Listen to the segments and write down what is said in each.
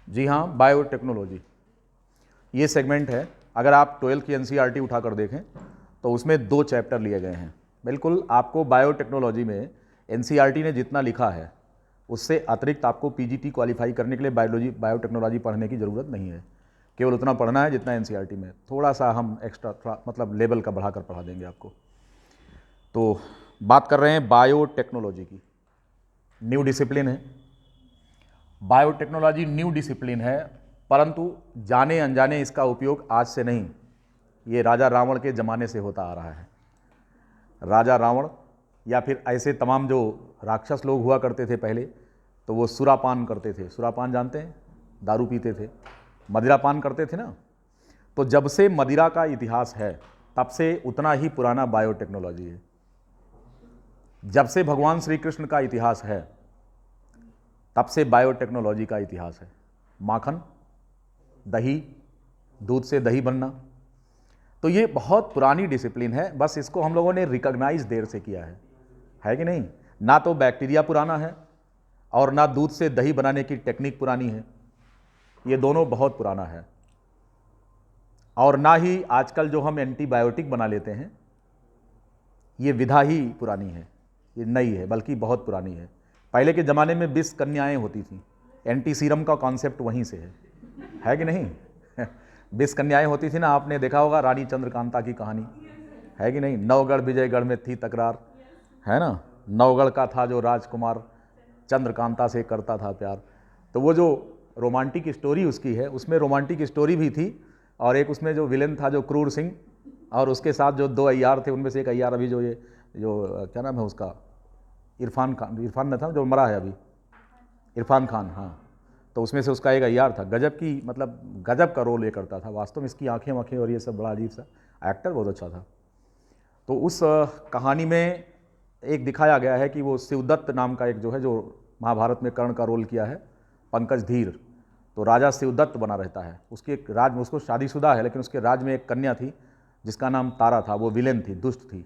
जी हाँ, बायोटेक्नोलॉजी ये सेगमेंट है। अगर आप 12th की एनसीईआरटी उठाकर देखें तो उसमें 2 चैप्टर लिए गए हैं। बिल्कुल आपको बायोटेक्नोलॉजी में एनसीईआरटी ने जितना लिखा है उससे अतिरिक्त आपको पीजीटी क्वालिफाई करने के लिए बायोटेक्नोलॉजी पढ़ने की ज़रूरत नहीं है। केवल उतना पढ़ना है जितना एनसीईआरटी में, थोड़ा सा हम एक्स्ट्रा मतलब लेवल का बढ़ाकर पढ़ा देंगे आपको। तो बात कर रहे हैं बायोटेक्नोलॉजी की। न्यू डिसिप्लिन है, बायोटेक्नोलॉजी न्यू डिसिप्लिन है, परंतु जाने अनजाने इसका उपयोग आज से नहीं, ये राजा रावण के ज़माने से होता आ रहा है। राजा रावण या फिर ऐसे तमाम जो राक्षस लोग हुआ करते थे पहले, तो वो सुरापान करते थे। सुरापान जानते हैं? दारू पीते थे, मदिरापान करते थे ना। तो जब से मदिरा का इतिहास है तब से उतना ही पुराना बायोटेक्नोलॉजी है। जब से भगवान श्री कृष्ण का इतिहास है तब से बायोटेक्नोलॉजी का इतिहास है। माखन, दही, दूध से दही बनना, तो ये बहुत पुरानी डिसिप्लिन है। बस इसको हम लोगों ने रिकॉग्नाइज देर से किया है कि नहीं? ना तो बैक्टीरिया पुराना है और ना दूध से दही बनाने की टेक्निक पुरानी है, ये दोनों बहुत पुराना है। और ना ही आजकल जो हम एंटीबायोटिक बना लेते हैं ये विधा ही पुरानी है, ये नई है, बल्कि बहुत पुरानी है। पहले के ज़माने में 20 कन्याएं होती थी, एंटी सीरम का कॉन्सेप्ट वहीं से है कि नहीं? 20 कन्याएं होती थी ना, आपने देखा होगा रानी चंद्रकांता की कहानी, है कि नहीं? नवगढ़ विजयगढ़ में थी तकरार, है ना? नवगढ़ का था जो राजकुमार चंद्रकांता से करता था प्यार। तो वो जो रोमांटिक स्टोरी उसकी है, उसमें रोमांटिक स्टोरी भी थी, और एक उसमें जो विलेन था जो क्रूर सिंह, और उसके साथ जो 2 अय्यार थे, उनमें से एक अय्यार अभी जो ये जो क्या नाम है उसका, इरफान खान, इरफान न था जो मरा है अभी, इरफान खान, हाँ। तो उसमें से उसका एक अय्यार था, गजब की मतलब गजब का रोल ये करता था वास्तव में। इसकी आंखें वाँखें और ये सब बड़ा अजीब सा, एक्टर बहुत अच्छा था। तो उस कहानी में एक दिखाया गया है कि वो शिवदत्त नाम का एक जो है, जो महाभारत में कर्ण का रोल किया है, पंकज धीर, तो राजा शिवदत्त बना रहता है। उसकी एक राज में, उसको शादीशुदा है, लेकिन उसके राज में एक कन्या थी जिसका नाम तारा था। वो विलेन थी, दुष्ट थी,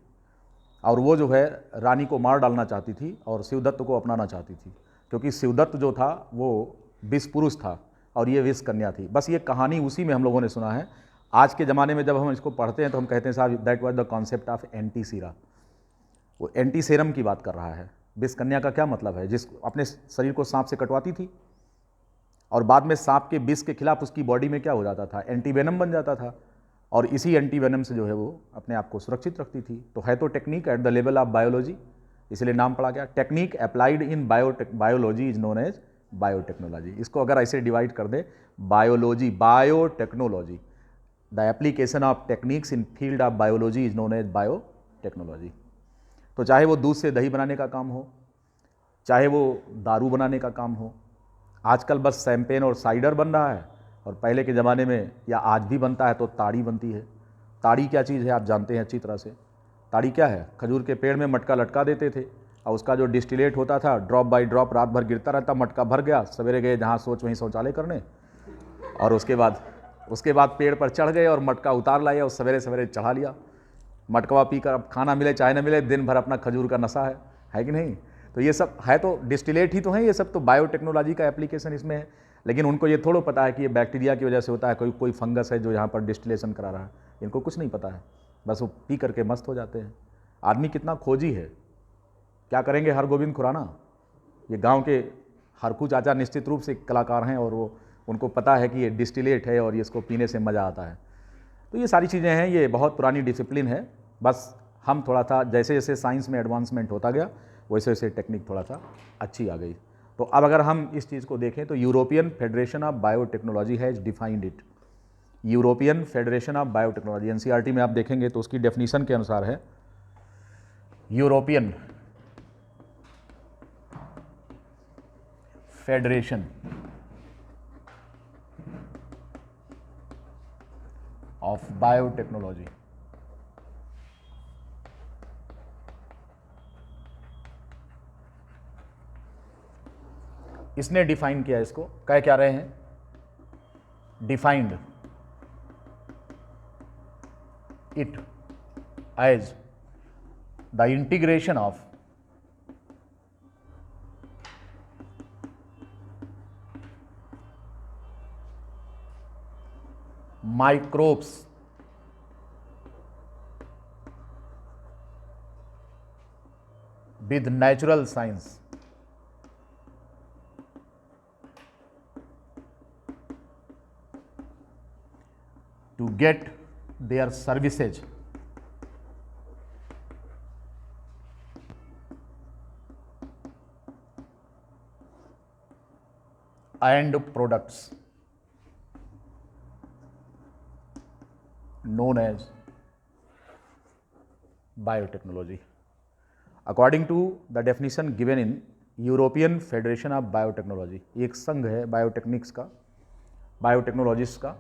और वो जो है रानी को मार डालना चाहती थी और शिवदत्त को अपनाना चाहती थी, क्योंकि शिवदत्त जो था वो विष पुरुष था और ये विष कन्या थी। बस ये कहानी उसी में हम लोगों ने सुना है। आज के ज़माने में जब हम इसको पढ़ते हैं तो हम कहते हैं साहब that was the concept of anti सीरा। वो एंटी सेरम की बात कर रहा है। विष कन्या का क्या मतलब है? जिस अपने शरीर को सांप से कटवाती थी और बाद में सांप के विष के खिलाफ उसकी बॉडी में क्या हो जाता था, एंटीवेनम बन जाता था, और इसी एंटीवेनम से जो है वो अपने आप को सुरक्षित रखती थी। तो है तो technique at the level of biology, इसलिए नाम पड़ा गया। Technique applied in biology is known as biotechnology. इसको अगर ऐसे डिवाइड कर दे, biology, biotechnology, the application of techniques in field of biology is known as biotechnology. तो चाहे वो दूध से दही बनाने का काम हो, चाहे वो दारू बनाने का काम हो, आजकल बस शैम्पेन और साइडर बन रहा है, और पहले के ज़माने में या आज भी बनता है तो ताड़ी बनती है। ताड़ी क्या चीज़ है आप जानते हैं अच्छी तरह से। ताड़ी क्या है? खजूर के पेड़ में मटका लटका देते थे और उसका जो डिस्टिलेट होता था ड्रॉप बाय ड्रॉप रात भर गिरता रहता, मटका भर गया, सवेरे गए जहाँ सोच वहीं शौचालय करने, और उसके बाद पेड़ पर चढ़ गए और मटका उतार लाया और सवेरे सवेरे चढ़ा लिया। मटकवा पीकर अब खाना मिले चाहे न मिले, दिन भर अपना खजूर का नशा है कि नहीं? तो ये सब है तो डिस्टिलेट ही तो है, ये सब तो बायोटेक्नोलॉजी का एप्लीकेशन इसमें है। लेकिन उनको ये थोड़ा पता है कि ये बैक्टीरिया की वजह से होता है, कोई फंगस है जो यहाँ पर डिस्टिलेशन करा रहा है, इनको कुछ नहीं पता है। बस वो पी करके मस्त हो जाते हैं। आदमी कितना खोजी है, क्या करेंगे हरगोविंद खुराना, ये गांव के हरकू चाचा निश्चित रूप से कलाकार हैं, और वो उनको पता है कि ये डिस्टिलेट है और ये इसको पीने से मज़ा आता है। तो ये सारी चीज़ें हैं, ये बहुत पुरानी डिसिप्लिन है। बस हम थोड़ा सा जैसे जैसे साइंस में एडवांसमेंट होता गया वैसे वैसे टेक्निक थोड़ा सा अच्छी आ गई। तो अब अगर हम इस चीज़ को देखें तो European Federation of biotechnology has defined it. European Federation of biotechnology, NCERT में आप देखेंगे तो उसकी डेफिनेशन के अनुसार है, यूरोपियन फेडरेशन ऑफ बायोटेक्नोलॉजी। इसने डिफाइन किया, इसको कह क्या रहे हैं, defined it as the integration of microbes with natural science to get their services and products known as biotechnology. According to the definition given in European Federation of biotechnology, एक संघ है बायोटेक्निक्स का, बायोटेक्नोलॉजिस्ट का,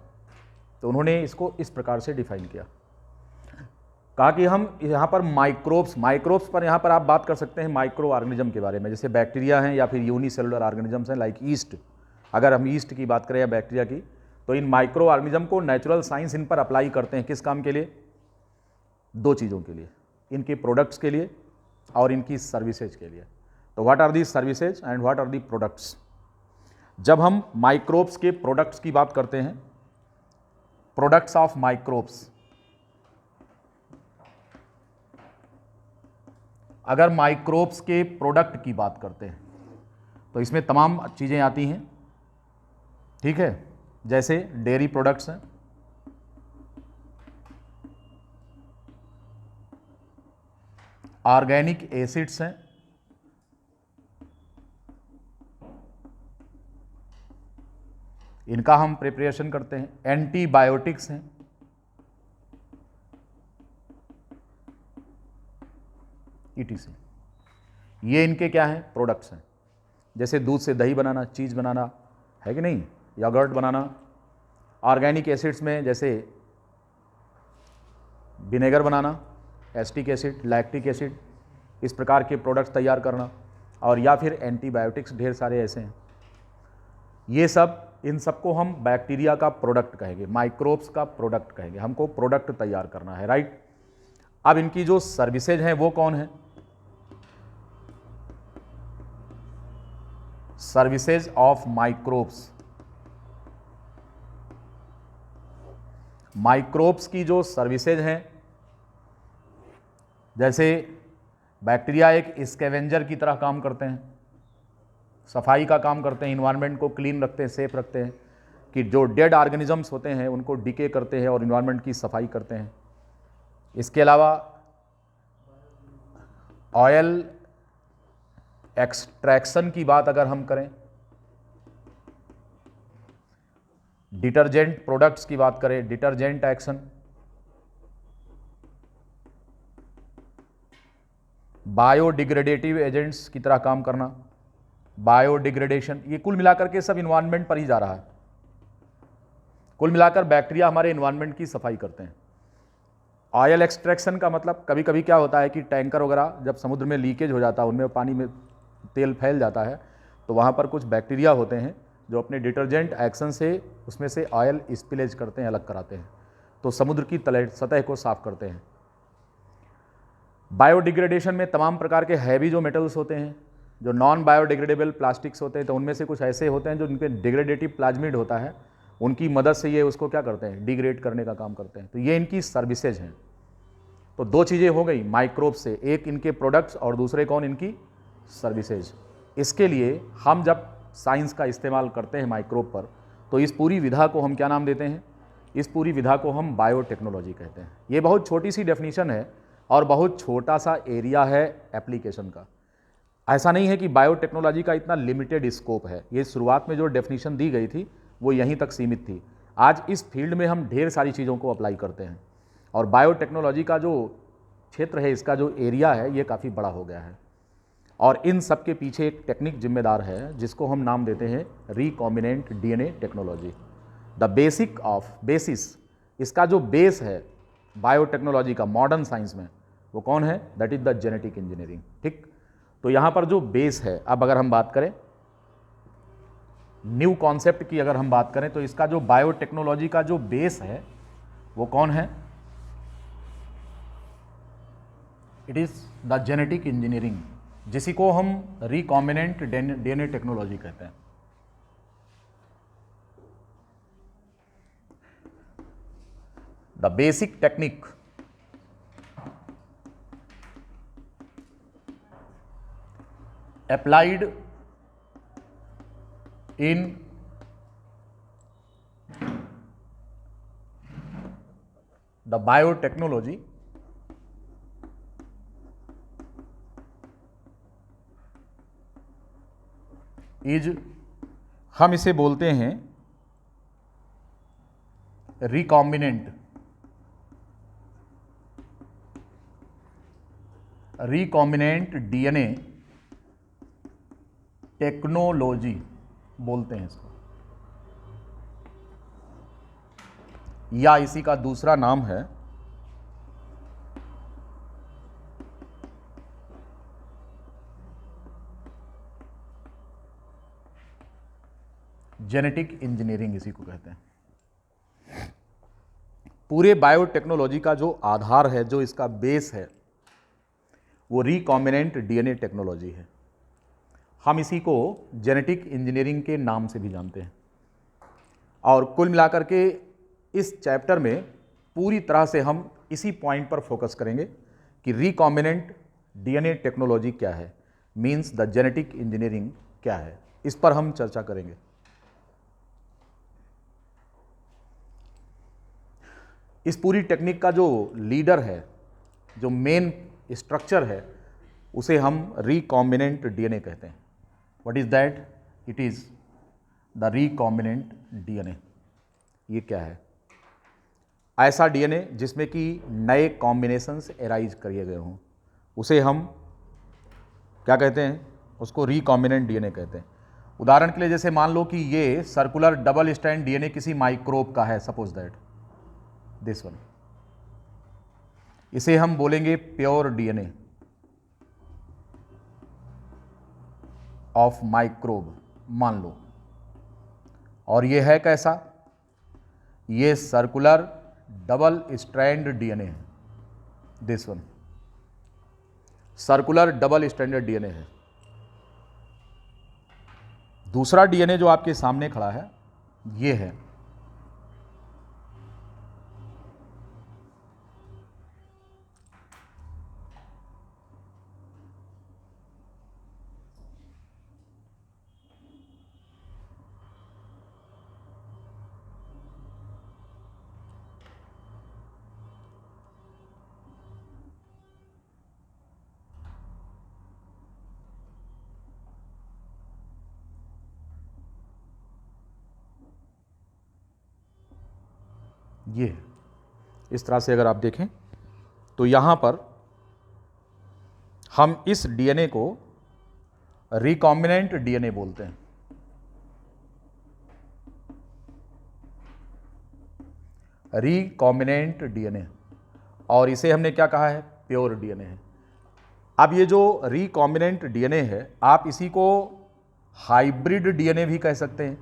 तो उन्होंने इसको इस प्रकार से डिफाइन किया। कहा कि हम यहाँ पर माइक्रोब्स पर यहाँ पर आप बात कर सकते हैं माइक्रो ऑर्गेनिज्म के बारे में, जैसे बैक्टीरिया हैं या फिर यूनिसेलुलर ऑर्गेनिजम्स हैं लाइक ईस्ट। अगर हम ईस्ट की बात करें या बैक्टीरिया की, तो इन माइक्रो ऑर्गेनिज्म को नेचुरल साइंस इन पर अप्लाई करते हैं। किस काम के लिए? दो चीज़ों के लिए, इनके प्रोडक्ट्स के लिए और इनकी सर्विसेज के लिए। तो what are the services and what are the products? जब हम माइक्रोब्स के प्रोडक्ट्स की बात करते हैं, प्रोडक्ट्स ऑफ माइक्रोब्स, अगर माइक्रोब्स के प्रोडक्ट की बात करते हैं तो इसमें तमाम चीज़ें आती हैं, ठीक है, जैसे डेयरी प्रोडक्ट्स हैं, ऑर्गेनिक एसिड्स हैं, इनका हम प्रिपरेशन करते हैं, एंटीबायोटिक्स हैं, ईटीसी, ये इनके क्या हैं? प्रोडक्ट्स हैं। जैसे दूध से दही बनाना, चीज़ बनाना, है कि नहीं, योगर्ट बनाना। ऑर्गेनिक एसिड्स में जैसे विनेगर बनाना, एसिटिक एसिड, लैक्टिक एसिड, इस प्रकार के प्रोडक्ट्स तैयार करना, और या फिर एंटीबायोटिक्स, ढेर सारे ऐसे हैं। ये सब, इन सबको हम बैक्टीरिया का प्रोडक्ट कहेंगे, माइक्रोब्स का प्रोडक्ट कहेंगे। हमको प्रोडक्ट तैयार करना है, राइट। अब इनकी जो सर्विसेज हैं वो कौन है? Services of microbes. माइक्रोब्स की जो सर्विसेज हैं, जैसे बैक्टीरिया एक स्कैवेंजर की तरह काम करते हैं, सफाई का काम करते हैं, इन्वायरमेंट को क्लीन रखते हैं, सेफ रखते हैं, कि जो डेड ऑर्गेनिजम्स होते हैं उनको डिके करते हैं और इन्वायरमेंट की सफाई करते हैं। इसके अलावा ऑयल एक्सट्रैक्शन की बात अगर हम करें, डिटर्जेंट प्रोडक्ट्स की बात करें, डिटर्जेंट एक्शन, बायोडिग्रेडेटिव एजेंट्स की तरह काम करना, बायोडिग्रेडेशन, ये कुल मिलाकर के सब इन्वायरमेंट पर ही जा रहा है। कुल मिलाकर बैक्टीरिया हमारे इन्वायरमेंट की सफाई करते हैं। ऑयल एक्सट्रैक्शन का मतलब, कभी कभी क्या होता है कि टैंकर वगैरह जब समुद्र में लीकेज हो जाता है, उनमें पानी में तेल फैल जाता है, तो वहाँ पर कुछ बैक्टीरिया होते हैं जो अपने डिटर्जेंट एक्शन से उसमें से ऑयल स्पिलेज करते हैं, अलग कराते हैं, तो समुद्र की सतह को साफ करते हैं। बायोडिग्रेडेशन में तमाम प्रकार के हैवी जो मेटल्स होते हैं, जो नॉन बायोडिग्रेडेबल प्लास्टिक्स होते हैं, तो उनमें से कुछ ऐसे होते हैं जो इनके डिग्रेडेटिव प्लाज्मिड होता है, उनकी मदद से ये उसको क्या करते हैं? डिग्रेड करने का काम करते हैं। तो ये इनकी सर्विसेज हैं। तो दो चीज़ें हो गई माइक्रोब से, एक इनके प्रोडक्ट्स और दूसरे कौन? इनकी सर्विसेज। इसके लिए हम जब साइंस का इस्तेमाल करते हैं माइक्रोब पर, तो इस पूरी विधा को हम क्या नाम देते हैं? इस पूरी विधा को हम बायोटेक्नोलॉजी कहते हैं। ये बहुत छोटी सी डेफिनेशन है और बहुत छोटा सा एरिया है एप्लीकेशन का। ऐसा नहीं है कि बायोटेक्नोलॉजी का इतना लिमिटेड स्कोप है। ये शुरुआत में जो डेफिनेशन दी गई थी वो यहीं तक सीमित थी। आज इस फील्ड में हम ढेर सारी चीज़ों को अप्लाई करते हैं, और बायोटेक्नोलॉजी का जो क्षेत्र है, इसका जो एरिया है, ये काफ़ी बड़ा हो गया है। और इन सब के पीछे एक टेक्निक जिम्मेदार है, जिसको हम नाम देते हैं recombinant DNA technology. The basis, इसका जो बेस है बायोटेक्नोलॉजी का मॉडर्न साइंस में, वो कौन है? That is the genetic engineering. ठीक, तो यहाँ पर जो बेस है, अब अगर हम बात करें न्यू कॉन्सेप्ट की, अगर हम बात करें, तो इसका जो बायोटेक्नोलॉजी का जो बेस है वो कौन है? It is the genetic engineering, जिसी को हम रिकॉम्बिनेंट डीएनए टेक्नोलॉजी कहते हैं। The basic technique applied in the biotechnology is, हम इसे बोलते हैं रिकॉम्बिनेंट डीएनए टेक्नोलॉजी बोलते हैं इसको, या इसी का दूसरा नाम है जेनेटिक इंजीनियरिंग, इसी को कहते हैं। पूरे बायोटेक्नोलॉजी का जो आधार है, जो इसका बेस है, वो रिकॉम्बिनेंट डीएनए टेक्नोलॉजी है। हम इसी को जेनेटिक इंजीनियरिंग के नाम से भी जानते हैं। और कुल मिलाकर के इस चैप्टर में पूरी तरह से हम इसी पॉइंट पर फोकस करेंगे कि रिकॉम्बिनेंट डीएनए टेक्नोलॉजी क्या है, मींस द जेनेटिक इंजीनियरिंग क्या है, इस पर हम चर्चा करेंगे। इस पूरी टेक्निक का जो लीडर है, जो मेन स्ट्रक्चर है, उसे हम रिकॉम्बिनेंट डीएनए कहते हैं। What is that? It is the recombinant DNA. ये क्या है? ऐसा डीएनए जिसमें कि नए कॉम्बिनेशंस एराइज किए गए हों, उसे हम क्या कहते हैं? उसको रिकॉम्बिनेंट डीएनए कहते हैं। उदाहरण के लिए जैसे मान लो कि ये सर्कुलर डबल स्ट्रैंड डीएनए किसी माइक्रोब का है, सपोज दैट दिस वन, इसे हम बोलेंगे प्योर डीएनए ऑफ माइक्रोब, मान लो। और ये है कैसा? ये सर्कुलर डबल स्ट्रैंड डीएनए है, this one circular double stranded DNA है। दूसरा डीएनए जो आपके सामने खड़ा है, ये है ये। इस तरह से अगर आप देखें तो यहां पर हम इस डीएनए को रिकॉम्बिनेंट डीएनए बोलते हैं। रिकॉम्बिनेंट डीएनए, और इसे हमने क्या कहा है? प्योर डीएनए है। अब ये जो रिकॉम्बिनेंट डीएनए है, आप इसी को हाइब्रिड डीएनए भी कह सकते हैं,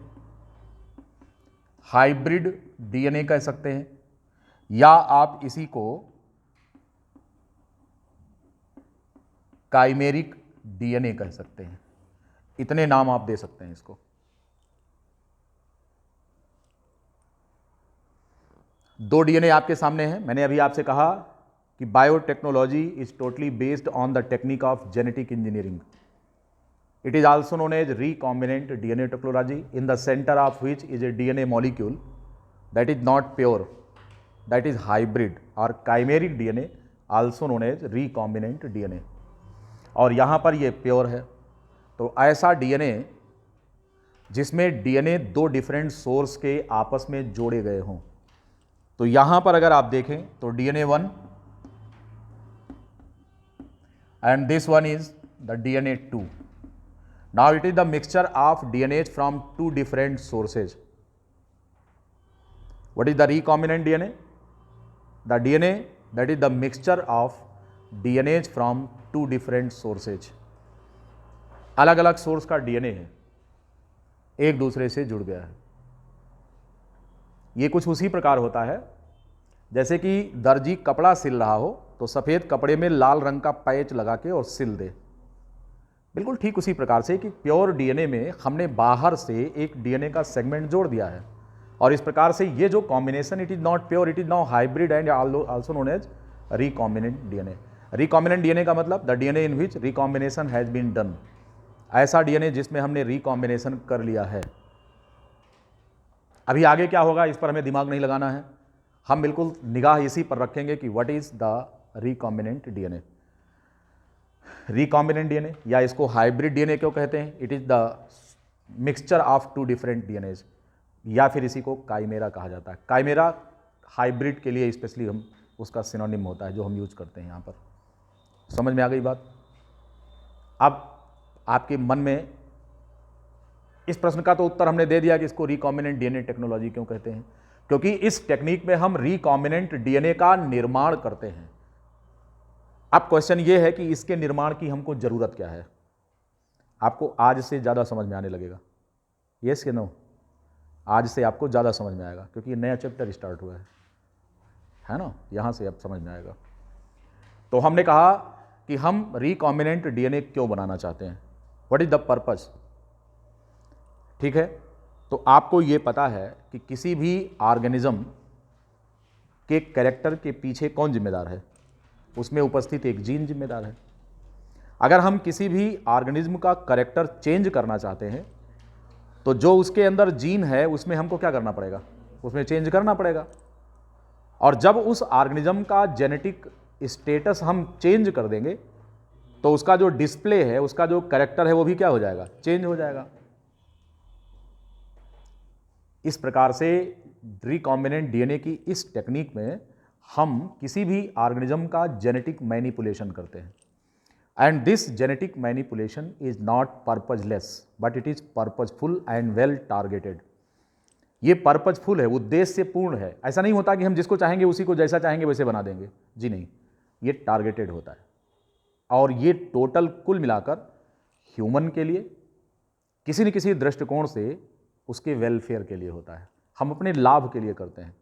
हाइब्रिड डीएनए कह सकते हैं, या आप इसी को काइमेरिक डीएनए कह सकते हैं। इतने नाम आप दे सकते हैं इसको। दो डीएनए आपके सामने हैं। मैंने अभी आपसे कहा कि biotechnology is totally based on the technique of genetic engineering. It is also known as recombinant DNA technology, in the center of which is a DNA molecule that is not pure, that is hybrid or chimeric DNA, also known as recombinant DNA. और यहाँ पर ये pure है। तो ऐसा DNA जिसमें DNA दो different source के आपस में जोड़े गए हों। तो यहाँ पर अगर आप देखें तो DNA 1 and this one is the DNA 2. Now it is the mixture of DNAs from two different sources. What is the recombinant DNA? The DNA that is the mixture of DNAs from two different sources. अलग अलग source का DNA है, एक दूसरे से जुड़ गया है। ये कुछ उसी प्रकार होता है जैसे कि दर्जी कपड़ा सिल रहा हो तो सफ़ेद कपड़े में लाल रंग का पैच लगा के और सिल दे। बिल्कुल ठीक उसी प्रकार से कि प्योर डीएनए में हमने बाहर से एक डीएनए का सेगमेंट जोड़ दिया है और इस प्रकार से ये जो combination, it is not pure, it is now hybrid and also known as recombinant DNA. Recombinant DNA का मतलब the DNA in which recombination has been done, ऐसा डीएनए जिसमें हमने रिकॉम्बिनेशन कर लिया है। अभी आगे क्या होगा इस पर हमें दिमाग नहीं लगाना है, हम बिल्कुल निगाह इसी पर रखेंगे कि what is the recombinant DNA. Recombinant DNA या इसको हाइब्रिड डीएनए क्यों कहते हैं? It is the mixture of two different DNAs, या फिर इसी को काइमेरा कहा जाता है। काइमेरा हाइब्रिड के लिए स्पेशली हम उसका सिनोनिम होता है जो हम यूज करते हैं यहाँ पर। समझ में आ गई बात? अब आपके मन में इस प्रश्न का तो उत्तर हमने दे दिया कि इसको रिकॉम्बिनेंट डीएनए टेक्नोलॉजी क्यों कहते हैं, क्योंकि इस टेक्निक में हम रिकॉम्बिनेंट डीएनए का निर्माण करते हैं। अब क्वेश्चन ये है कि इसके निर्माण की हमको जरूरत क्या है? आपको आज से ज़्यादा समझ में आने लगेगा, यस या नो? आज से आपको ज़्यादा समझ में आएगा क्योंकि ये नया चैप्टर स्टार्ट हुआ है ना, यहाँ से अब समझ में आएगा। तो हमने कहा कि हम रिकॉम्बिनेंट डीएनए क्यों बनाना चाहते हैं, व्हाट इज द पर्पस। ठीक है, तो आपको ये पता है कि किसी भी ऑर्गेनिज्म के कैरेक्टर के पीछे कौन जिम्मेदार है? उसमें उपस्थित एक जीन जिम्मेदार है। अगर हम किसी भी ऑर्गेनिज्म का कैरेक्टर चेंज करना चाहते हैं तो जो उसके अंदर जीन है उसमें हमको क्या करना पड़ेगा? उसमें चेंज करना पड़ेगा। और जब उस ऑर्गेनिज्म का जेनेटिक स्टेटस हम चेंज कर देंगे तो उसका जो डिस्प्ले है, उसका जो कैरेक्टर है वो भी क्या हो जाएगा? चेंज हो जाएगा। इस प्रकार से रिकॉम्बिनेंट डीएनए की इस टेक्निक में हम किसी भी ऑर्गेनिज्म का जेनेटिक मैनिपुलेशन करते हैं, and this genetic manipulation is not purposeless but it is purposeful and well targeted. ये पर्पजफुल है, उद्देश्यपूर्ण है। ऐसा नहीं होता कि हम जिसको चाहेंगे उसी को जैसा चाहेंगे वैसे बना देंगे, जी नहीं, ये टारगेटेड होता है। और ये टोटल कुल मिलाकर ह्यूमन के लिए किसी न किसी दृष्टिकोण से उसके वेलफेयर के लिए होता है। हम अपने लाभ के लिए करते हैं,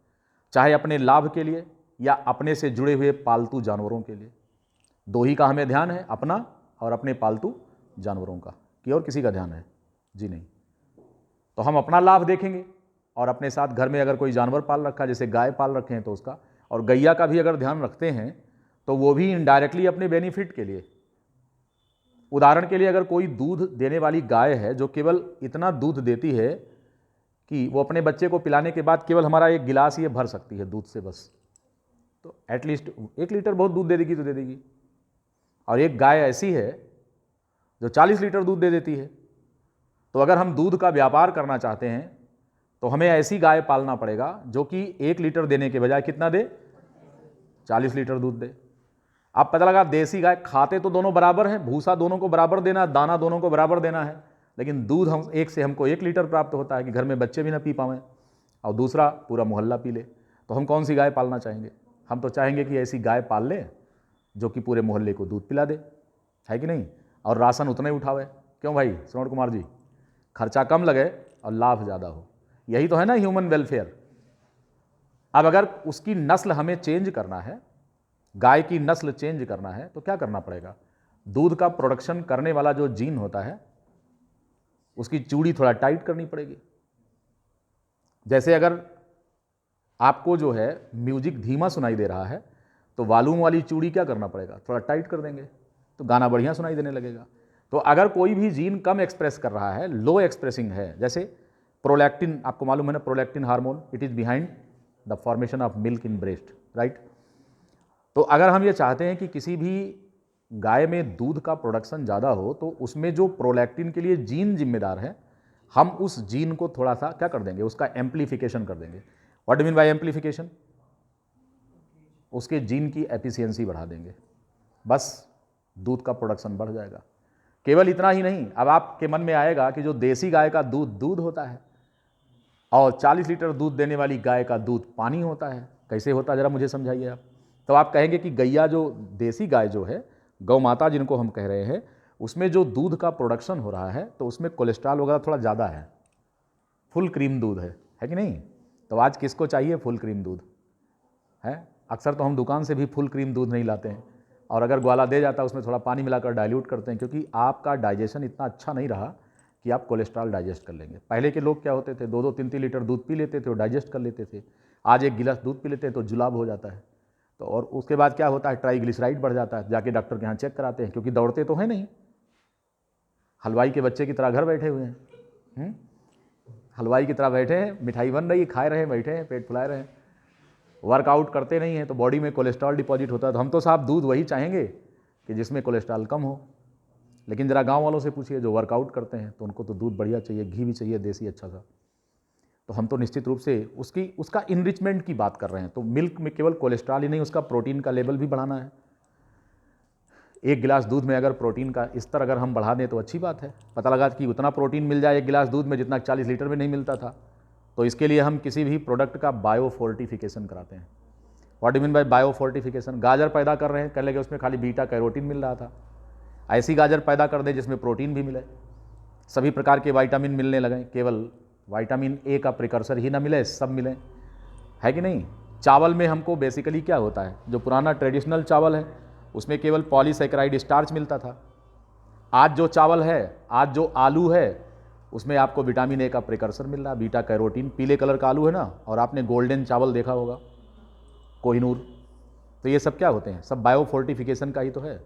चाहे अपने लाभ के लिए या अपने से जुड़े हुए पालतू जानवरों के लिए। दो ही का हमें ध्यान है, अपना और अपने पालतू जानवरों का, कि और किसी का ध्यान है? जी नहीं। तो हम अपना लाभ देखेंगे और अपने साथ घर में अगर कोई जानवर पाल रखा है, जैसे गाय पाल रखे हैं तो उसका, और गैया का भी अगर ध्यान रखते हैं तो वो भी इनडायरेक्टली अपने बेनिफिट के लिए। उदाहरण के लिए अगर कोई दूध देने वाली गाय है जो केवल इतना दूध देती है कि वो अपने बच्चे को पिलाने के बाद केवल हमारा एक गिलास ये भर सकती है दूध से बस, तो एटलीस्ट 1 लीटर बहुत दूध दे देगी तो दे देगी। और एक गाय ऐसी है जो 40 लीटर दूध दे देती है। तो अगर हम दूध का व्यापार करना चाहते हैं तो हमें ऐसी गाय पालना पड़ेगा जो कि 1 लीटर देने के बजाय कितना दे? 40 लीटर दूध दे। अब पता लगा देसी गाय, खाते तो दोनों बराबर हैं, भूसा दोनों को बराबर देना, दाना दोनों को बराबर देना है, लेकिन दूध हम एक से हमको 1 लीटर प्राप्त होता है कि घर में बच्चे भी ना पी पाएं और दूसरा पूरा मोहल्ला पी ले। तो हम कौन सी गाय पालना चाहेंगे? हम तो चाहेंगे कि ऐसी गाय पाल लें जो कि पूरे मोहल्ले को दूध पिला दे, है कि नहीं? और राशन उतना ही उठावे। क्यों भाई श्रवण कुमार जी? खर्चा कम लगे और लाभ ज़्यादा हो, यही तो है ना ह्यूमन वेलफेयर। अब अगर उसकी नस्ल हमें चेंज करना है, गाय की नस्ल चेंज करना है, तो क्या करना पड़ेगा? दूध का प्रोडक्शन करने वाला जो जीन होता है उसकी चूड़ी थोड़ा टाइट करनी पड़ेगी। जैसे अगर आपको जो है म्यूजिक धीमा सुनाई दे रहा है तो वॉल्यूम वाली चूड़ी क्या करना पड़ेगा? थोड़ा टाइट कर देंगे तो गाना बढ़िया सुनाई देने लगेगा। तो अगर कोई भी जीन कम एक्सप्रेस कर रहा है, लो एक्सप्रेसिंग है, जैसे प्रोलैक्टिन, आपको मालूम है ना prolactin hormone, it is behind the formation of milk in breast, right? तो अगर हम ये चाहते हैं कि किसी भी गाय में दूध का प्रोडक्शन ज़्यादा हो तो उसमें जो प्रोलैक्टिन के लिए जीन जिम्मेदार है, हम उस जीन को थोड़ा सा क्या कर देंगे? उसका एम्प्लीफिकेशन कर देंगे। What do mean by amplification? उसके जीन की एफिशिएंसी बढ़ा देंगे, बस दूध का प्रोडक्शन बढ़ जाएगा। केवल इतना ही नहीं, अब आपके मन में आएगा कि जो देसी गाय का दूध होता है और 40 लीटर दूध देने वाली गाय का दूध पानी होता है, कैसे होता है जरा मुझे समझाइए आप। तो आप कहेंगे कि गैया, जो देसी गाय जो है, गौ माता जिनको हम कह रहे हैं, उसमें जो दूध का प्रोडक्शन हो रहा है तो उसमें कोलेस्ट्रॉल वगैरह थोड़ा ज़्यादा है, फुल क्रीम दूध है कि नहीं? तो आज किसको चाहिए फुल क्रीम दूध है? अक्सर तो हम दुकान से भी फुल क्रीम दूध नहीं लाते हैं, और अगर ग्वाला दे जाता है उसमें थोड़ा पानी मिलाकर डाइल्यूट करते हैं, क्योंकि आपका डाइजेशन इतना अच्छा नहीं रहा कि आप कोलेस्ट्रॉल डाइजेस्ट कर लेंगे। पहले के लोग क्या होते थे, 2-2 3-3 लीटर दूध पी लेते थे और डाइजेस्ट कर लेते थे। आज एक गिलास दूध पी लेते हैं तो जुलाब हो जाता है। तो और उसके बाद क्या होता है, ट्राइग्लिसराइड बढ़ जाता है, जाके डॉक्टर के यहाँ चेक कराते हैं, क्योंकि दौड़ते तो हैं नहीं, हलवाई के बच्चे की तरह घर बैठे हुए हैं। हलवाई की तरह बैठे हैं, मिठाई बन रही है, खाए रहे, बैठे हैं, पेट फुलाए रहे हैं, वर्कआउट करते नहीं हैं, तो बॉडी में कोलेस्ट्रॉल डिपॉजिट होता है। तो हम तो साहब दूध वही चाहेंगे कि जिसमें कोलेस्ट्रॉल कम हो। लेकिन ज़रा गांव वालों से पूछिए जो वर्कआउट करते हैं, तो उनको तो दूध बढ़िया चाहिए, घी भी चाहिए देसी अच्छा सा। तो हम तो निश्चित रूप से उसका इनरिचमेंट की बात कर रहे हैं। तो मिल्क में केवल कोलेस्ट्रॉल ही नहीं, उसका प्रोटीन का लेवल भी बढ़ाना है। एक गिलास दूध में अगर प्रोटीन का स्तर अगर हम बढ़ा दें तो अच्छी बात है। पता लगा कि उतना प्रोटीन मिल जाए एक गिलास दूध में जितना 40 लीटर में नहीं मिलता था। तो इसके लिए हम किसी भी प्रोडक्ट का बायोफोर्टिफिकेशन कराते हैं। What do mean by biofortification? गाजर पैदा कर रहे हैं, कह लगे उसमें खाली बीटा कैरोटीन मिल रहा था, ऐसी गाजर पैदा कर दें जिसमें प्रोटीन भी मिले, सभी प्रकार के विटामिन मिलने लगे, केवल विटामिन ए का प्रिकर्सर ही ना मिले, सब मिले, है कि नहीं? चावल में हमको बेसिकली क्या होता है, जो पुराना ट्रेडिशनल चावल है उसमें केवल पॉलीसैकेराइड स्टार्च मिलता था। आज जो चावल है, आज जो आलू है, उसमें आपको विटामिन ए का प्रिकर्सर मिल रहा है, बीटा कैरोटीन। पीले कलर का आलू है ना, और आपने गोल्डन चावल देखा होगा, कोहिनूर। तो ये सब क्या होते हैं? सब बायोफोर्टिफिकेशन का ही तो है।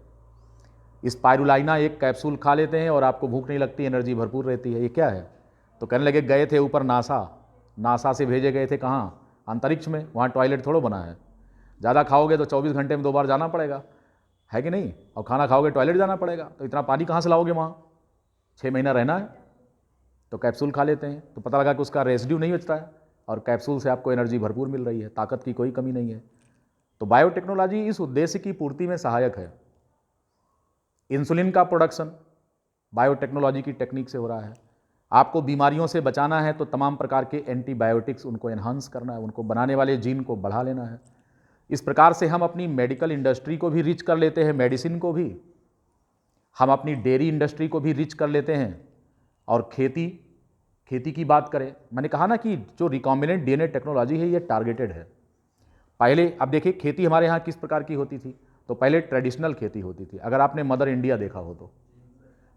स्पाइरुलाइना एक कैप्सूल खा लेते हैं और आपको भूख नहीं लगती, एनर्जी भरपूर रहती है। ये क्या है? तो कहने लगे गए थे ऊपर नासा से भेजे गए थे कहाँ? अंतरिक्ष में। वहाँ टॉयलेट थोड़ा बना है। ज़्यादा खाओगे तो 24 घंटे में 2 बार जाना पड़ेगा, है कि नहीं? और खाना खाओगे टॉयलेट जाना पड़ेगा, तो इतना पानी कहाँ से लाओगे? वहाँ 6 महीना रहना है, तो कैप्सूल खा लेते हैं। तो पता लगा कि उसका रेसिड्यू नहीं बचता है और कैप्सूल से आपको एनर्जी भरपूर मिल रही है, ताकत की कोई कमी नहीं है। तो बायोटेक्नोलॉजी इस उद्देश्य की पूर्ति में सहायक है। इंसुलिन का प्रोडक्शन बायोटेक्नोलॉजी की टेक्निक से हो रहा है। आपको बीमारियों से बचाना है तो तमाम प्रकार के एंटीबायोटिक्स उनको एनहांस करना है, उनको बनाने वाले जीन को बढ़ा लेना है। इस प्रकार से हम अपनी मेडिकल इंडस्ट्री को भी रिच कर लेते हैं, मेडिसिन को भी, हम अपनी डेयरी इंडस्ट्री को भी रिच कर लेते हैं। और खेती की बात करें, मैंने कहा ना कि जो रिकॉम्बिनेंट डीएनए टेक्नोलॉजी है ये टारगेटेड है। पहले अब देखिए खेती हमारे यहाँ किस प्रकार की होती थी। तो पहले ट्रेडिशनल खेती होती थी। अगर आपने मदर इंडिया देखा हो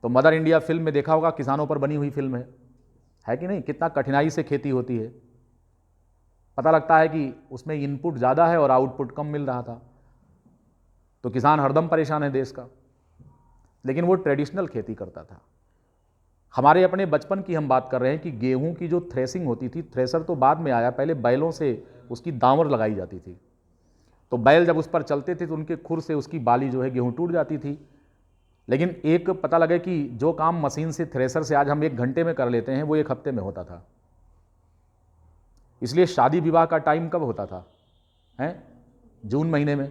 तो मदर इंडिया फिल्म में देखा होगा, किसानों पर बनी हुई फिल्म है कि नहीं? कितना कठिनाई से खेती होती है। पता लगता है कि उसमें इनपुट ज़्यादा है और आउटपुट कम मिल रहा था, तो किसान हरदम परेशान है देश का। लेकिन वो ट्रेडिशनल खेती करता था। हमारे अपने बचपन की हम बात कर रहे हैं कि गेहूं की जो थ्रेसिंग होती थी, थ्रेसर तो बाद में आया, पहले बैलों से उसकी दांवर लगाई जाती थी। तो बैल जब उस पर चलते थे तो उनके खुर से उसकी बाली जो है गेहूं टूट जाती थी। लेकिन एक पता लगे कि जो काम मशीन से, थ्रेसर से आज हम 1 घंटे में कर लेते हैं, वो 1 हफ्ते में होता था। इसलिए शादी विवाह का टाइम कब होता था? जून महीने में,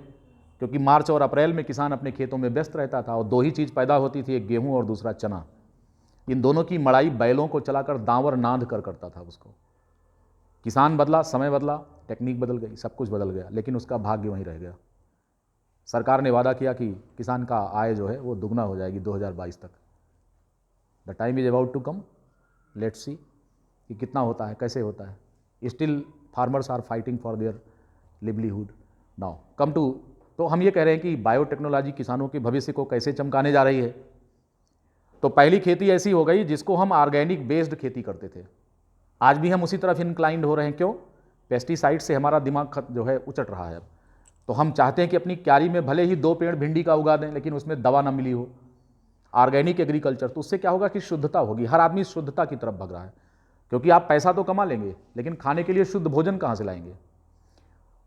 क्योंकि मार्च और अप्रैल में किसान अपने खेतों में व्यस्त रहता था और 2 ही चीज़ पैदा होती थी, एक गेहूं और दूसरा चना। इन दोनों की मड़ाई बैलों को चलाकर दांवर नाद कर करता था उसको। किसान बदला, समय बदला, टेक्निक बदल गई, सब कुछ बदल गया, लेकिन उसका भाग्य वहीं रह गया। सरकार ने वादा किया कि किसान का आय जो है वो दुगना हो जाएगी 2022 तक। The time is about to come, let's see कि कितना होता है, कैसे होता है। Still farmers are fighting for their livelihood now. Come to, तो हम ये कह रहे हैं कि बायोटेक्नोलॉजी किसानों के भविष्य को कैसे चमकाने जा रही है। तो पहली खेती ऐसी हो गई जिसको हम ऑर्गेनिक बेस्ड खेती करते थे। आज भी हम उसी तरफ इंक्लाइंड हो रहे हैं। क्यों? पेस्टिसाइड से हमारा दिमाग जो है उचट रहा है। तो हम चाहते हैं कि अपनी क्यारी में भले ही 2 पेड़ भिंडी का उगा दें, लेकिन उसमें दवा ना मिली हो। ऑर्गेनिक एग्रीकल्चर, तो उससे क्या होगा कि शुद्धता होगी। हर आदमी शुद्धता की तरफ भग रहा है, क्योंकि आप पैसा तो कमा लेंगे लेकिन खाने के लिए शुद्ध भोजन कहाँ से लाएंगे?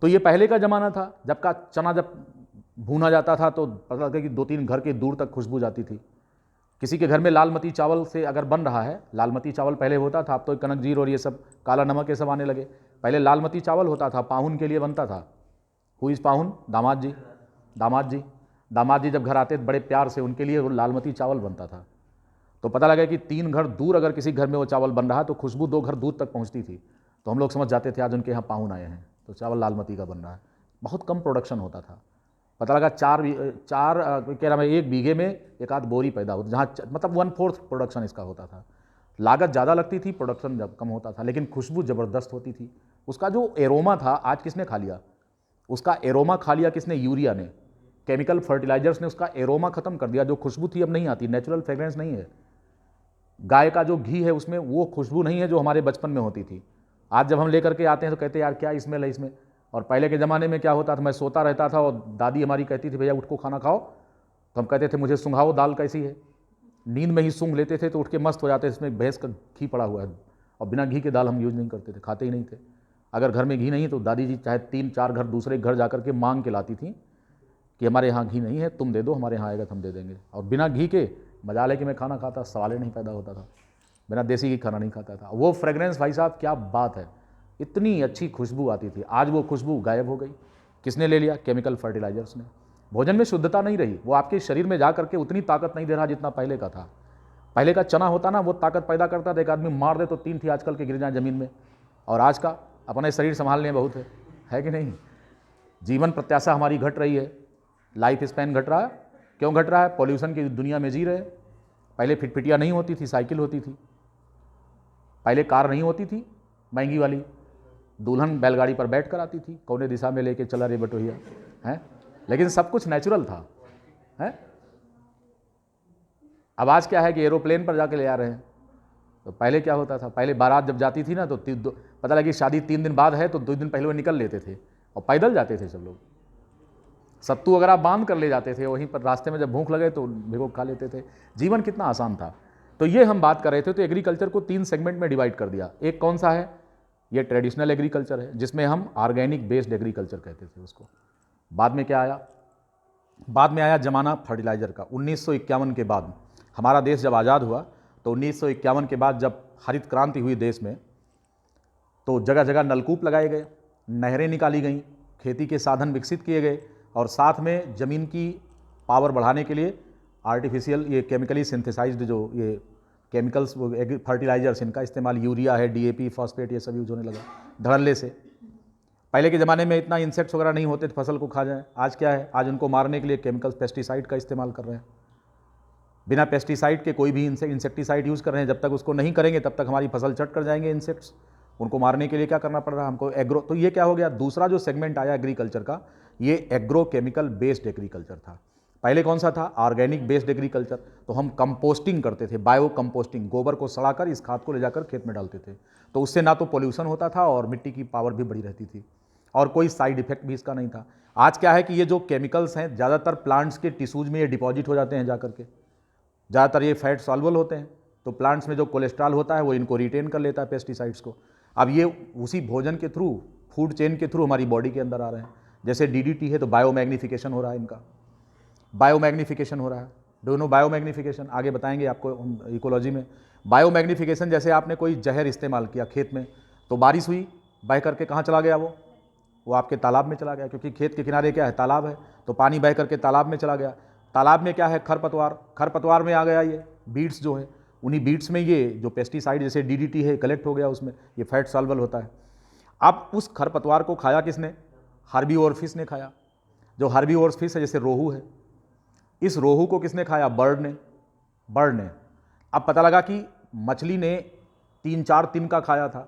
तो ये पहले का ज़माना था, जब का चना जब भूना जाता था तो पता लगता कि 2-3 घर के दूर तक खुशबू जाती थी। किसी के घर में लालमती चावल से अगर बन रहा है, लालमती चावल पहले होता था, अब तो कनक जीर और ये सब काला नमक ये सब आने लगे। पहले लालमती चावल होता था, पाहुन के लिए बनता था। हु इज़ पाहुन? दामाद जी। दामाद जी जब घर आते बड़े प्यार से उनके लिए वो लालमती चावल बनता था। तो पता लगा कि 3 घर दूर अगर किसी घर में वो चावल बन रहा है तो खुशबू 2 घर दूर तक पहुंचती थी। तो हम लोग समझ जाते थे आज उनके यहाँ पाहुन आए हैं, तो चावल लालमती का बन रहा है। बहुत कम प्रोडक्शन होता था। पता लगा 1 बीघे में 1 आध बोरी पैदा होती, जहाँ मतलब 1/4 प्रोडक्शन इसका होता था। लागत ज़्यादा लगती थी, प्रोडक्शन जब कम होता था, लेकिन खुशबू ज़बरदस्त होती थी। उसका जो एरोमा था, आज किसने खा लिया? उसका एरोमा खा लिया किसने? यूरिया ने। केमिकल फर्टिलाइजर्स ने उसका एरोमा खत्म कर दिया। जो खुशबू थी अब नहीं आती, नेचुरल फ्रेग्रेंस नहीं है। गाय का जो घी है उसमें वो खुशबू नहीं है जो हमारे बचपन में होती थी। आज जब हम लेकर के आते हैं तो कहते हैं यार क्या स्मेल है इसमें। और पहले के ज़माने में क्या होता था, मैं सोता रहता था और दादी हमारी कहती थी भैया उठ को खाना खाओ, तो हम कहते थे मुझे सुंघाओ दाल कैसी है। नींद में ही सूंघ लेते थे तो उठ के मस्त हो जाते, इसमें भैंस का घी पड़ा हुआ है। और बिना घी के दाल हम यूज़ नहीं करते थे, खाते ही नहीं थे। अगर घर में घी नहीं तो दादी जी चाहे 3-4 घर दूसरे घर जा के मांग के लाती थी कि हमारे यहाँ घी नहीं है, तुम दे दो, हमारे यहाँ आएगा तो हम दे देंगे। और बिना घी के मजाल है कि मैं खाना खाता, सवाल ही नहीं पैदा होता था। बिना देसी घी खाना नहीं खाता था। वो फ्रेगरेंस भाई साहब क्या बात है, इतनी अच्छी खुशबू आती थी। आज वो खुशबू गायब हो गई। किसने ले लिया? केमिकल फर्टिलाइजर्स ने। भोजन में शुद्धता नहीं रही, वो आपके शरीर में जा करके उतनी ताकत नहीं दे रहा जितना पहले का था। पहले का चना होता ना, वो ताकत पैदा करता था, एक आदमी मार दे तो 3 थी आजकल के गिर जाए ज़मीन में। और आज का अपने शरीर संभालने बहुत है कि नहीं? जीवन प्रत्याशा हमारी घट रही है, लाइफ स्पैन घट रहा है। क्यों घट रहा है? पॉल्यूशन की दुनिया में जी रहे। पहले फिटफिटिया नहीं होती थी, साइकिल होती थी। पहले कार नहीं होती थी महंगी वाली, दुल्हन बैलगाड़ी पर बैठ कर आती थी, कौने दिशा में लेके चला रे बटोहिया है। लेकिन सब कुछ नेचुरल था है। अब आज क्या है कि एरोप्लेन पर जाके ले आ रहे हैं। तो पहले क्या होता था, पहले बारात जब जाती थी ना तो पता लगी शादी 3 दिन बाद है तो 2 दिन पहले वो निकल लेते थे और पैदल जाते थे सब लोग। सत्तू अगर आप बांध कर ले जाते थे, वहीं पर रास्ते में जब भूख लगे तो भिगो खा लेते थे। जीवन कितना आसान था। तो ये हम बात कर रहे थे। तो एग्रीकल्चर को 3 सेगमेंट में डिवाइड कर दिया। एक कौन सा है? ये ट्रेडिशनल एग्रीकल्चर है, जिसमें हम ऑर्गेनिक बेस्ड एग्रीकल्चर कहते थे उसको। बाद में क्या आया? बाद में आया जमाना फर्टिलाइजर का। 1951 के बाद हमारा देश जब आज़ाद हुआ तो 1951 के बाद जब हरित क्रांति हुई देश में, तो जगह जगह नलकूप लगाए गए, नहरें निकाली गईं, खेती के साधन विकसित किए गए और साथ में ज़मीन की पावर बढ़ाने के लिए आर्टिफिशियल ये केमिकली सिंथेसाइज्ड जो ये केमिकल्स फर्टिलाइजर्स, इनका इस्तेमाल, यूरिया है, डीएपी, फॉस्फेट, ये सब यूज होने लगा धड़ल्ले से। पहले के ज़माने में इतना इंसेक्ट्स वगैरह नहीं होते थे फसल को खा जाए। आज क्या है? आज उनको मारने के लिए केमिकल्स, पेस्टिसाइड का इस्तेमाल कर रहे हैं। बिना पेस्टिसाइड के कोई भी इंसेक्टिसाइड यूज़ कर रहे हैं। जब तक उसको नहीं करेंगे तब तक हमारी फसल चट कर जाएंगे इंसेक्ट्स। उनको मारने के लिए क्या करना पड़ रहा है हमको? एग्रो। तो ये क्या हो गया? दूसरा जो सेगमेंट आया एग्रीकल्चर का, ये एग्रो केमिकल बेस्ड एग्रीकल्चर था। पहले कौन सा था? Organic based agriculture. तो हम कंपोस्टिंग करते थे, बायो कंपोस्टिंग, गोबर को सड़ाकर इस खाद को ले जाकर खेत में डालते थे। तो उससे ना तो पोल्यूशन होता था और मिट्टी की पावर भी बढ़ी रहती थी और कोई साइड इफेक्ट भी इसका नहीं था। आज क्या है कि ये जो केमिकल्स हैं ज़्यादातर प्लांट्स के टिश्यूज में ये डिपॉजिट हो जाते हैं जाकर के। ज़्यादातर ये फैट सॉल्युबल होते हैं, तो प्लांट्स में जो कोलेस्ट्रॉल होता है वो इनको रिटेन कर लेता है, पेस्टिसाइड्स को। अब ये उसी भोजन के थ्रू, फूड चेन के थ्रू हमारी बॉडी के अंदर आ रहे हैं। जैसे डीडीटी है तो बायोमैग्निफिकेशन हो रहा है इनका, बायोमैग्निफिकेशन हो रहा है। Do know biomagnification? आगे बताएंगे आपको इकोलॉजी में। बायोमैग्निफिकेशन, जैसे आपने कोई जहर इस्तेमाल किया खेत में, तो बारिश हुई, बह करके कहाँ चला गया? वो आपके तालाब में चला गया, क्योंकि खेत के किनारे क्या है? तालाब है। तो पानी बह करके तालाब में चला गया। तालाब में क्या है? खरपतवार। खरपतवार में आ गया ये बीड्स जो है, उन्हीं बीड्स में ये जो पेस्टिसाइड जैसे डीडीटी है कलेक्ट हो गया, उसमें ये फैट सॉल्युबल होता है। अब उस खरपतवार को खाया किसने? हर्बीवोरफिश ने खाया। जो हर्बीवोरफिश है, जैसे रोहू है, इस रोहू को किसने खाया? बर्ड ने। अब पता लगा कि मछली ने 3-4 तिनका खाया था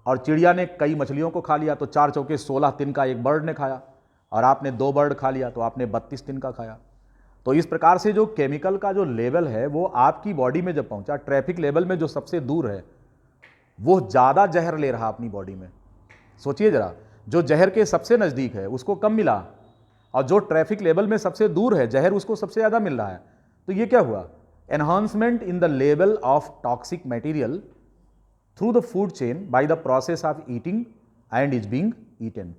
और चिड़िया ने कई मछलियों को खा लिया, तो 4 चौके 16 तिनका एक बर्ड ने खाया, और आपने 2 बर्ड खा लिया तो आपने 32 तिनका खाया। तो इस प्रकार से जो केमिकल का जो लेवल है वो आपकी बॉडी में जब पहुंचा, ट्रैफिक लेवल में जो सबसे दूर है वो ज़्यादा जहर ले रहा अपनी बॉडी में। सोचिए जरा, जो जहर के सबसे नज़दीक है उसको कम मिला और जो ट्रैफिक लेवल में सबसे दूर है जहर उसको सबसे ज़्यादा मिल रहा है। तो ये क्या हुआ? Enhancement in the level of toxic material through the food chain by the process of eating and is being eaten.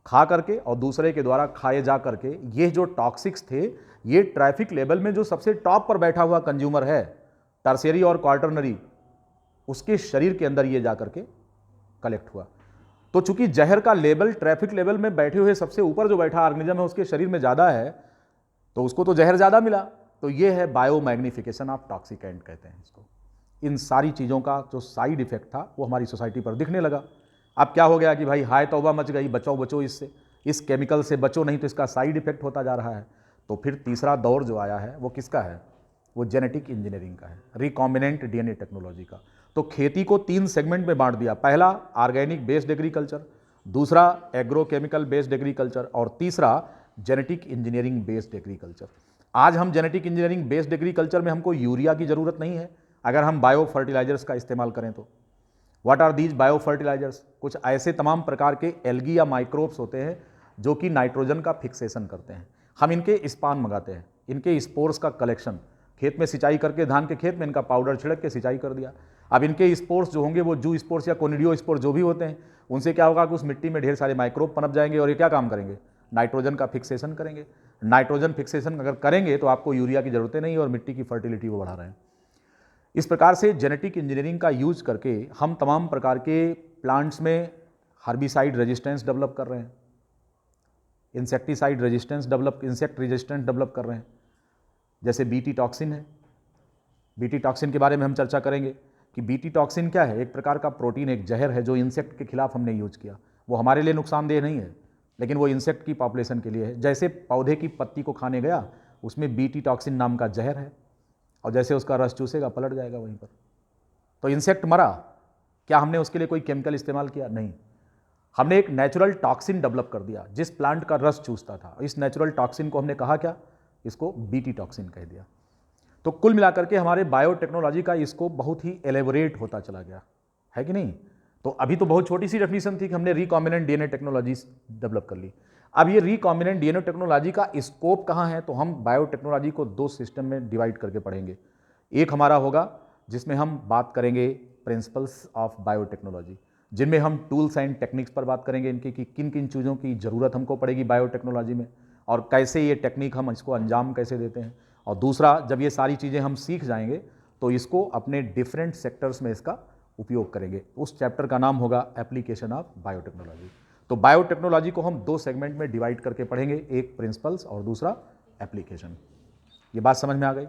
खा करके और दूसरे के द्वारा खाए जा करके ये जो टॉक्सिक्स थे, ये ट्रैफिक लेवल में जो सबसे टॉप पर बैठा हुआ कंज्यूमर है, टर्शियरी और क्वार्टरनरी, उसके शरीर के अंदर ये जा करके कलेक्ट हुआ। तो चूंकि जहर का लेवल ट्रैफिक लेवल में बैठे हुए सबसे ऊपर जो बैठा ऑर्गेनिज्म है उसके शरीर में ज़्यादा है, तो उसको तो जहर ज़्यादा मिला। तो ये है बायोमैग्निफिकेशन ऑफ टॉक्सिकेंट कहते हैं इसको। इन सारी चीज़ों का जो साइड इफेक्ट था वो हमारी सोसाइटी पर दिखने लगा। अब क्या हो गया कि भाई हाय तौबा मच गई, बचो इससे, इस केमिकल से बचो, नहीं तो इसका साइड इफेक्ट होता जा रहा है। तो फिर तीसरा दौर जो आया है वो किसका है? वो जेनेटिक इंजीनियरिंग का है, रिकॉम्बिनेंट डीएनए टेक्नोलॉजी का। तो खेती को 3 सेगमेंट में बांट दिया। पहला ऑर्गेनिक बेस्ड एग्रीकल्चर, दूसरा एग्रो केमिकल बेस्ड एग्रीकल्चर और तीसरा जेनेटिक इंजीनियरिंग बेस्ड एग्रीकल्चर। आज हम जेनेटिक इंजीनियरिंग बेस्ड एग्रीकल्चर में हमको यूरिया की ज़रूरत नहीं है। अगर हम बायो फर्टिलाइजर्स का इस्तेमाल करें तो what are these bio fertilizers? कुछ ऐसे तमाम प्रकार के एल्गी या माइक्रोब्स होते हैं जो कि नाइट्रोजन का फिक्सेशन करते हैं। हम इनके स्पान मंगाते हैं, इनके स्पोर्स का कलेक्शन, खेत में सिंचाई करके धान के खेत में इनका पाउडर छिड़क के सिंचाई कर दिया। अब इनके स्पोर्स जो होंगे वो जू स्पोर्स या कोनिडियो स्पोर्स जो भी होते हैं, उनसे क्या होगा कि उस मिट्टी में ढेर सारे माइक्रोब पनप जाएंगे और ये क्या काम करेंगे? नाइट्रोजन का फिक्सेशन करेंगे। नाइट्रोजन फिक्सेशन अगर करेंगे तो आपको यूरिया की जरूरत नहीं है और मिट्टी की फर्टिलिटी वो बढ़ा रहे हैं। इस प्रकार से जेनेटिक इंजीनियरिंग का यूज करके हम तमाम प्रकार के प्लांट्स में हर्बिसाइड रेजिस्टेंस डेवलप कर रहे हैं, insecticide resistance develop, insect resistance develop कर रहे हैं। जैसे बीटी टॉक्सिन है, बीटी टॉक्सिन के बारे में हम चर्चा करेंगे कि बीटी टॉक्सिन क्या है। एक प्रकार का प्रोटीन, एक जहर है जो इंसेक्ट के खिलाफ हमने यूज किया। वो हमारे लिए नुकसानदेह नहीं है, लेकिन वो इंसेक्ट की पॉपुलेशन के लिए है। जैसे पौधे की पत्ती को खाने गया, उसमें बीटी टॉक्सिन नाम का जहर है, और जैसे उसका रस चूसेगा पलट जाएगा वहीं पर। तो इंसेक्ट मरा, क्या हमने उसके लिए कोई केमिकल इस्तेमाल किया? नहीं, हमने एक नेचुरल टॉक्सिन डेवलप कर दिया जिस प्लांट का रस चूसता था। इस नेचुरल टॉक्सिन को हमने कहा क्या? इसको बीटी टॉक्सिन कह दिया। तो कुल मिलाकर के हमारे बायोटेक्नोलॉजी का इसको बहुत ही एलेबोरेट होता चला गया है कि नहीं। तो अभी तो बहुत छोटी सी डेफिनेशन थी कि हमने रिकॉम्बिनेंट डीएनए टेक्नोलॉजी डेवलप कर ली। अब ये रिकॉम्बिनेंट डीएनए टेक्नोलॉजी का स्कोप कहाँ है? तो हम बायोटेक्नोलॉजी को दो सिस्टम में डिवाइड करके पढ़ेंगे। एक हमारा होगा जिसमें हम बात करेंगे प्रिंसिपल्स ऑफ बायोटेक्नोलॉजी, जिनमें हम टूल्स एंड टेक्निक्स पर बात करेंगे, इनकी कि किन किन चीज़ों की ज़रूरत हमको पड़ेगी बायोटेक्नोलॉजी में और कैसे ये टेक्निक हम इसको अंजाम कैसे देते हैं। और दूसरा, जब ये सारी चीज़ें हम सीख जाएंगे तो इसको अपने डिफरेंट सेक्टर्स में इसका उपयोग करेंगे। उस चैप्टर का नाम होगा एप्लीकेशन ऑफ बायोटेक्नोलॉजी। तो बायोटेक्नोलॉजी को हम दो सेगमेंट में डिवाइड करके पढ़ेंगे, एक प्रिंसिपल्स और दूसरा एप्लीकेशन। ये बात समझ में आ गई?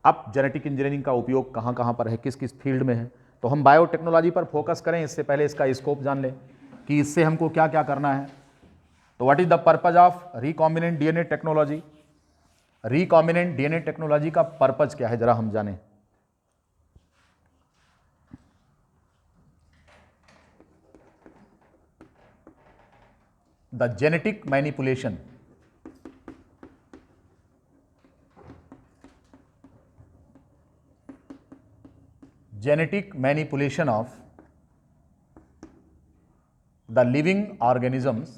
अब जेनेटिक इंजीनियरिंग का उपयोग कहाँ कहाँ पर है, किस किस फील्ड में है, तो हम बायोटेक्नोलॉजी पर फोकस करें। इससे पहले इसका स्कोप जान लें कि इससे हमको क्या क्या करना है। तो what is the purpose of recombinant DNA technology? Recombinant DNA technology का पर्पज क्या है, जरा हम जानें। The genetic manipulation of the living organisms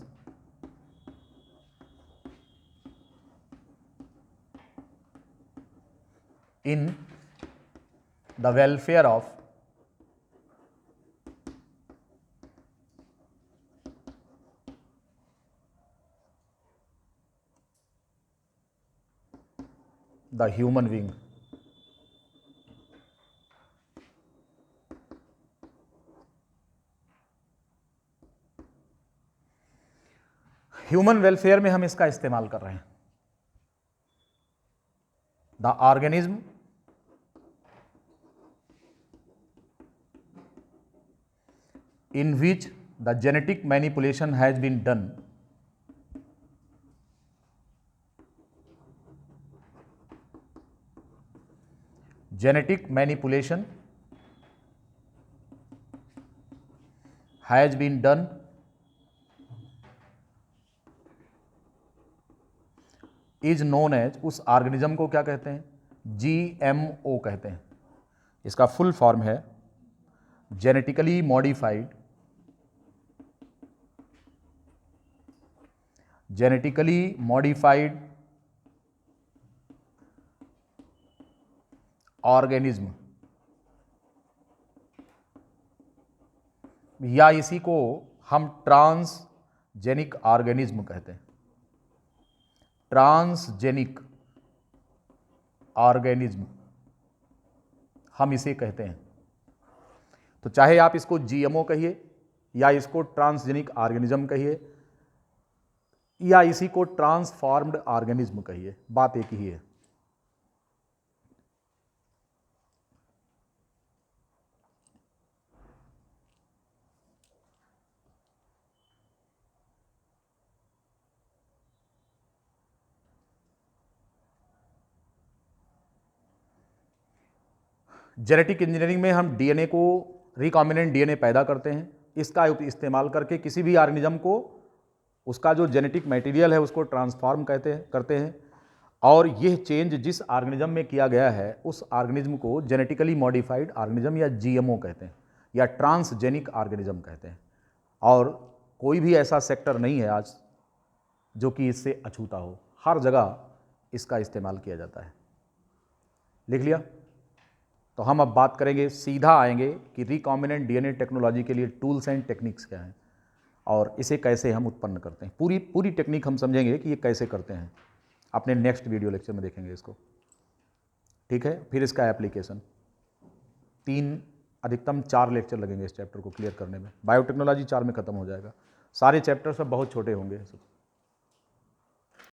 in the welfare of the human being। Human welfare में हम इसका इस्तेमाल कर रहे हैं। The organism in which the genetic manipulation has been done genetic manipulation has been done is known as, उस organism को क्या कहते हैं? GMO कहते हैं। इसका फुल फॉर्म है जेनेटिकली मॉडिफाइड ऑर्गेनिज्म, या इसी को हम ट्रांसजेनिक ऑर्गेनिज्म कहते हैं। ट्रांसजेनिक ऑर्गेनिज्म हम इसे कहते हैं। तो चाहे आप इसको GMO कहिए या इसको ट्रांसजेनिक ऑर्गेनिज्म कहिए या इसी को ट्रांसफॉर्म्ड ऑर्गेनिज्म कहिए, बात एक ही है। जेनेटिक इंजीनियरिंग में हम डीएनए को, रिकॉम्बिनेंट डीएनए पैदा करते हैं। इसका इस्तेमाल करके किसी भी ऑर्गेनिज्म को, उसका जो जेनेटिक मटेरियल है उसको ट्रांसफॉर्म करते हैं और यह चेंज जिस ऑर्गेनिज्म में किया गया है उस ऑर्गेनिज्म को जेनेटिकली मॉडिफाइड ऑर्गेनिज्म या जीएमओ कहते हैं या ट्रांसजेनिक ऑर्गेनिज्म कहते हैं। और कोई भी ऐसा सेक्टर नहीं है आज जो कि इससे अछूता हो, हर जगह इसका इस्तेमाल किया जाता है। लिख लिया? तो हम अब बात करेंगे, सीधा आएंगे कि रिकॉम्बिनेंट डीएनए टेक्नोलॉजी के लिए टूल्स एंड टेक्निक्स क्या हैं और इसे कैसे हम उत्पन्न करते हैं। पूरी टेक्निक हम समझेंगे कि ये कैसे करते हैं, अपने नेक्स्ट वीडियो लेक्चर में देखेंगे इसको। ठीक है, फिर इसका एप्लीकेशन, 3 अधिकतम 4 लेक्चर लगेंगे इस चैप्टर को क्लियर करने में। बायोटेक्नोलॉजी 4 में ख़त्म हो जाएगा। सारे चैप्टर सब बहुत छोटे होंगे।